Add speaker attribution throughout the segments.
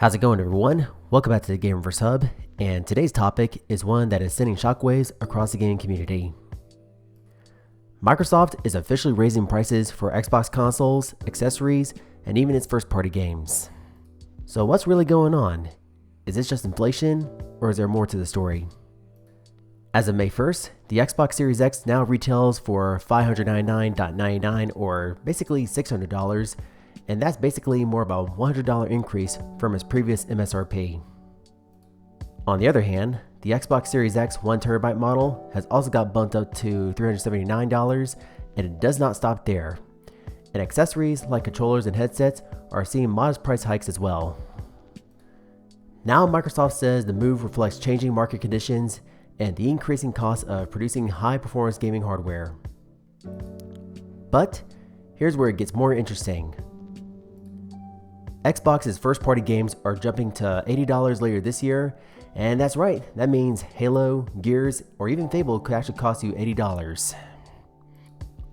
Speaker 1: How's it going, everyone? Welcome back to the GamerVerseHub, and today's topic is one that is sending shockwaves across the gaming community. Microsoft is officially raising prices for Xbox consoles, accessories, and even its first-party games. So what's really going on? Is this just inflation, or is there more to the story? As of May 1st, the Xbox Series X now retails for $599.99, or basically $600, and that's basically more of a $100 increase from its previous MSRP. On the other hand, the Xbox Series X 1TB model has also got bumped up to $379, and it does not stop there. And accessories like controllers and headsets are seeing modest price hikes as well. Now Microsoft says the move reflects changing market conditions and the increasing cost of producing high-performance gaming hardware. But here's where it gets more interesting. Xbox's first-party games are jumping to $80 later this year, and that's right, that means Halo, Gears, or even Fable could actually cost you $80.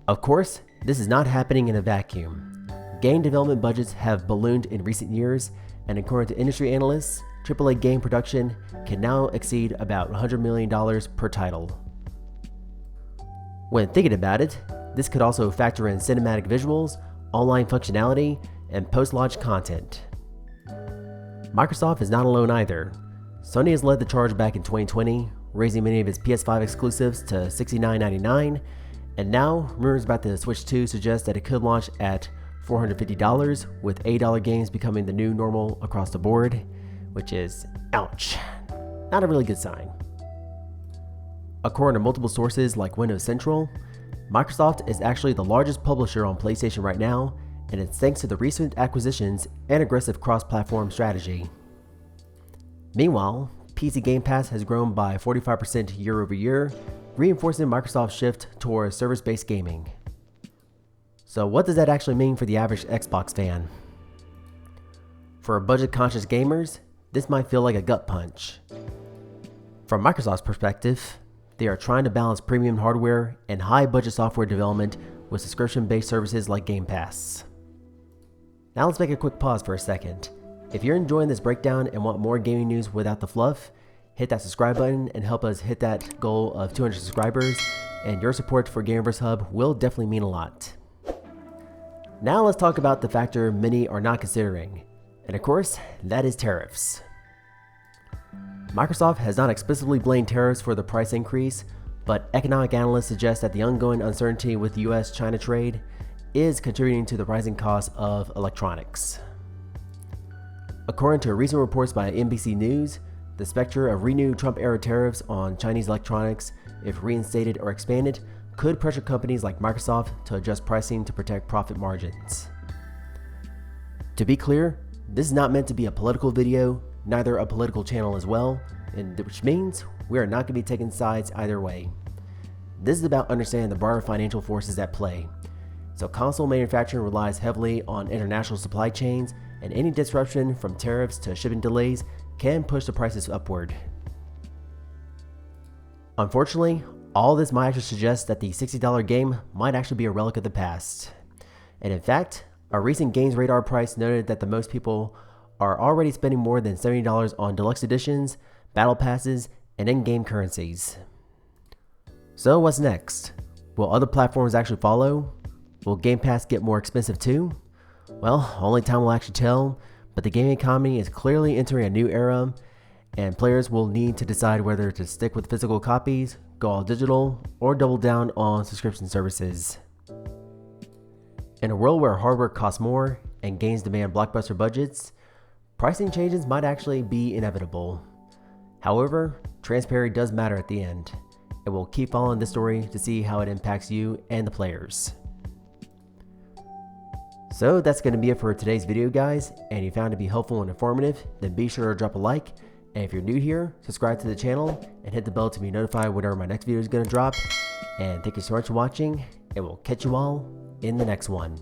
Speaker 1: Of course, this is not happening in a vacuum. Game development budgets have ballooned in recent years, and according to industry analysts, AAA game production can now exceed about $100 million per title. When thinking about it, this could also factor in cinematic visuals, online functionality, and post-launch content. Microsoft is not alone either. Sony has led the charge back in 2020, raising many of its PS5 exclusives to $69.99, and now rumors about the Switch 2 suggest that it could launch at $450, with $8 games becoming the new normal across the board, which is, ouch, not a really good sign. According to multiple sources like Windows Central, Microsoft is actually the largest publisher on PlayStation right now, and it's thanks to the recent acquisitions and aggressive cross-platform strategy. Meanwhile, PC Game Pass has grown by 45% year over year, reinforcing Microsoft's shift towards service-based gaming. So what does that actually mean for the average Xbox fan? For budget-conscious gamers, this might feel like a gut punch. From Microsoft's perspective, they are trying to balance premium hardware and high-budget software development with subscription-based services like Game Pass. Now let's make a quick pause for a second. If you're enjoying this breakdown and want more gaming news without the fluff, hit that subscribe button and help us hit that goal of 200 subscribers, and your support for GamerVerseHub will definitely mean a lot. Now let's talk about the factor many are not considering, and of course, that is tariffs. Microsoft has not explicitly blamed tariffs for the price increase, but economic analysts suggest that the ongoing uncertainty with US-China trade is contributing to the rising cost of electronics. According to recent reports by NBC News, the specter of renewed Trump-era tariffs on Chinese electronics, if reinstated or expanded, could pressure companies like Microsoft to adjust pricing to protect profit margins. To be clear, this is not meant to be a political video, neither a political channel as well, and which means we are not going to be taking sides either way. This is about understanding the broader financial forces at play. So console manufacturing relies heavily on international supply chains, and any disruption from tariffs to shipping delays can push the prices upward. Unfortunately, all this might actually suggest that the $60 game might actually be a relic of the past. And in fact, a recent Games Radar price noted that the most people are already spending more than $70 on deluxe editions, battle passes, and in-game currencies. So what's next? Will other platforms actually follow? Will Game Pass get more expensive too? Well, only time will actually tell, but the gaming economy is clearly entering a new era, and players will need to decide whether to stick with physical copies, go all digital, or double down on subscription services. In a world where hardware costs more and games demand blockbuster budgets, pricing changes might actually be inevitable. However, transparency does matter at the end, and we'll keep following this story to see how it impacts you and the players. So that's going to be it for today's video, guys, and if you found it to be helpful and informative, then be sure to drop a like, and if you're new here, subscribe to the channel and hit the bell to be notified whenever my next video is going to drop, and thank you so much for watching, and we'll catch you all in the next one.